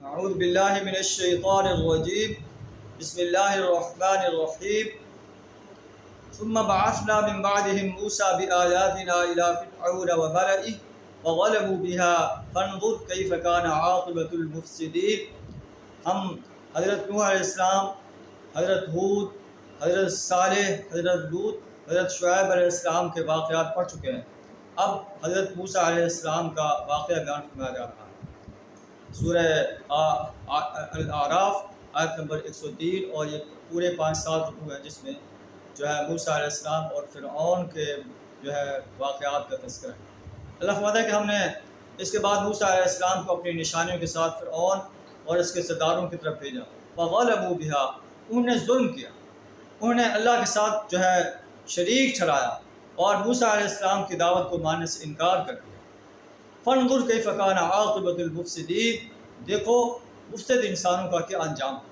اعوذ باللہ من الشیطان الرجیم بسم اللہ الرحمن الرحیم ثم بعثنا من بعدهم موسى بآياتنا إلى فرعون وملئه فظلموا بها فانظر كيف كان عاقبة المفسدين۔ ہم حضرت نوح علیہ السلام، حضرت ہود، حضرت صالح، حضرت لوط، حضرت شعیب علیہ السلام کے واقعات پڑھ چکے ہیں۔ اب حضرت موسیٰ علیہ السلام کا واقعہ بیان فرمایا جا رہا ہے۔ سورہ الاعراف آیت نمبر 103، اور یہ پورے 5 سال رکوع ہیں جس میں جو ہے موسیٰ علیہ السلام اور فرعون کے جو ہے واقعات کا تذکرہ ہے۔ اللہ فرماتا ہے کہ ہم نے اس کے بعد موسیٰ علیہ السلام کو اپنی نشانیوں کے ساتھ فرعون اور اس کے سرداروں کی طرف بھیجا۔ فَغَلَبُوا بِهَا، انہوں نے ظلم کیا، انہوں نے اللہ کے ساتھ جو ہے شریک ٹھہرایا اور موسیٰ علیہ السلام کی دعوت کو ماننے سے انکار کر دیا۔ فَانظُرْ كَيْفَ كَانَ عَاقِبَةُ الْمُفْسِدِينَ، دیکھو مفسد انسانوں کا کیا انجام ہے۔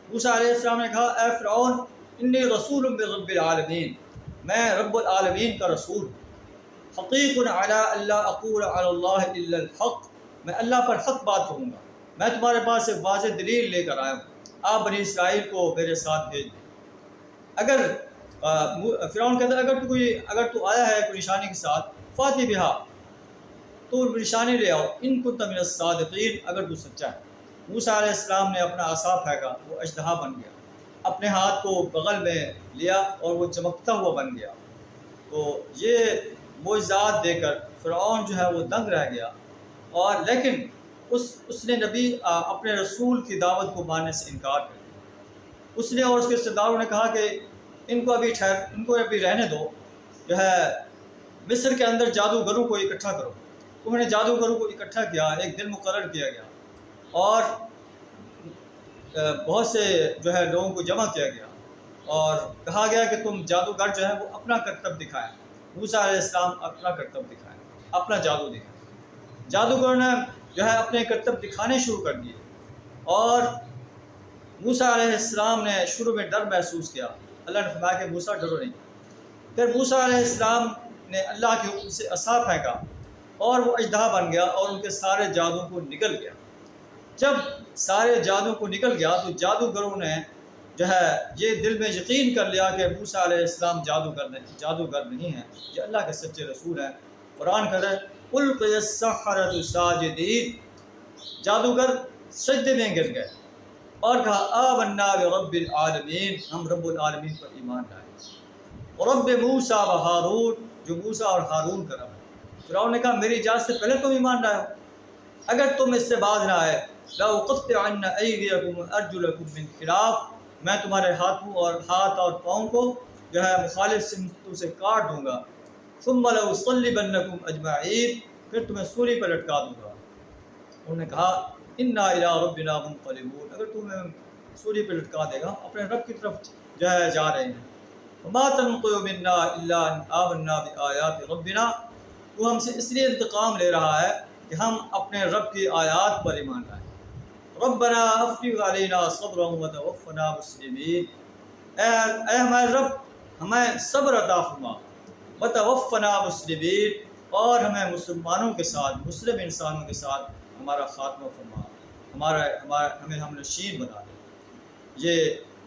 موسیٰ علیہ السلام نے کہا، اے فرعون انی رسول من رب العالمین، میں رب العالمین کا رسول ہوں۔ حقیق علی الا اقول علی اللہ الا الحق، میں اللہ پر حق بات کہوں گا، میں تمہارے پاس ایک واضح دلیل لے کر آیا ہوں، آپ بنی اسرائیل کو میرے ساتھ بھیج دیں۔ اگر فرعون کہتا ہے اگر تو آیا ہے کوئی نشانی کے ساتھ، فاتی بہا، تو نشانی لے آؤ، ان کنت من الصادقین، اگر تو سچا ہے۔ موسیٰ علیہ السلام نے اپنا عصا پھینکا، وہ اژدہا بن گیا، اپنے ہاتھ کو بغل میں لیا اور وہ چمکتا ہوا بن گیا۔ تو یہ معجزات دے کر فرعون جو ہے وہ دنگ رہ گیا، اور لیکن اس نے نبی اپنے رسول کی دعوت کو ماننے سے انکار کر دیا۔ اس نے اور اس کے سرداروں نے کہا کہ ان کو ابھی رہنے دو، جو ہے مصر کے اندر جادوگروں کو اکٹھا کرو۔ انہوں نے جادوگروں کو اکٹھا کیا، ایک دن مقرر کیا گیا اور بہت سے جو ہے لوگوں کو جمع کیا گیا اور کہا گیا کہ تم جادوگر جو ہے وہ اپنا کرتب دکھائیں۔ موسیٰ علیہ السلام اپنا کرتب دکھائیں، اپنا جادو دکھائیں۔ جادوگر نے جو ہے اپنے کرتب دکھانے شروع کر دیے، اور موسیٰ علیہ السلام نے شروع میں ڈر محسوس کیا۔ اللہ نے فرمایا کہ موسیٰ ڈرو نہیں۔ پھر موسیٰ علیہ السلام نے اللہ کے حکم سے عصا پھینکا اور وہ اژدہا بن گیا اور ان کے سارے جادو کو نکل گیا۔ جب سارے جادو کو نکل گیا تو جادوگروں نے جو ہے یہ دل میں یقین کر لیا کہ موسیٰ علیہ السلام جادوگر نہیں ہیں، یہ اللہ کے سچے رسول ہیں۔ قرآن کہتا ہے اُلْقِیَ السَّحَرَةُ ساجدین، جادوگر سجدے میں گر گئے اور کہا آمنا برب العالمین، ہم رب العالمین پر ایمان لائے۔ رب موسیٰ و ہارون، جو موسیٰ اور ہارون کا رب ہے۔ فرعون نے کہا میری اجازت سے پہلے تم ایمان لائے ہو، اگر تم اس سے باز نہ آئے لَأُقَطِّعَنَّ أَيْدِيَكُمْ وَأَرْجُلَكُمْ مِنْ خِلَافٍ، میں تمہارے ہاتھ اور پاؤں کو جو ہے مخالف سمتوں سے کاٹ دوں گا۔ ثُمَّ لَأُصَلِّبَنَّكُمْ أَجْمَعِينَ، پھر تمہیں سولی پر لٹکا دوں گا۔ انہوں نے کہا اِنَّا إِلَىٰ رَبِّنَا مُنْقَلِبُونَ، اگر تمہیں سولی پر لٹکا دے گا اپنے رب کی طرف جو ہے جا رہے ہیں۔ وَمَا تَنْقِمُ مِنَّا إِلَّا أَنْ آمَنَّا بِآيَاتِ رَبِّنَا، وہ ہم سے اس لیے انتقام لے رہا ہے کہ ہم اپنے رب کی آیات پر ایمان لائیں۔ ربنا افرغ علینا صبرا وتوفنا مسلمین، اے ہمارے رب ہمیں صبر عطا فرما، وتوفنا مسلمین، اور ہمیں مسلمانوں کے ساتھ، مسلم انسانوں کے ساتھ ہمارا خاتمہ فرما، ہمیں ہم نشین بنا دے۔ یہ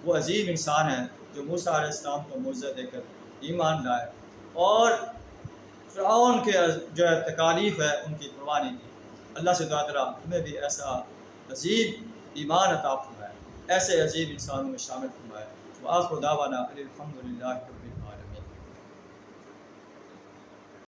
وہ عظیم انسان ہیں جو موسیٰ علیہ السلام کو معجزہ دے کر ایمان لائے اور فرعون کے جو ہے تکالیف ہے ان کی پرواہ نہیں کی۔ اللہ سے دعا تعالیٰ ہمیں بھی ایسا عظیم ایمان عطا فرمائے، ایسے عظیم انسانوں میں شامل فرمائے۔ وآخر دعوانا الحمد للہ رب العالمین۔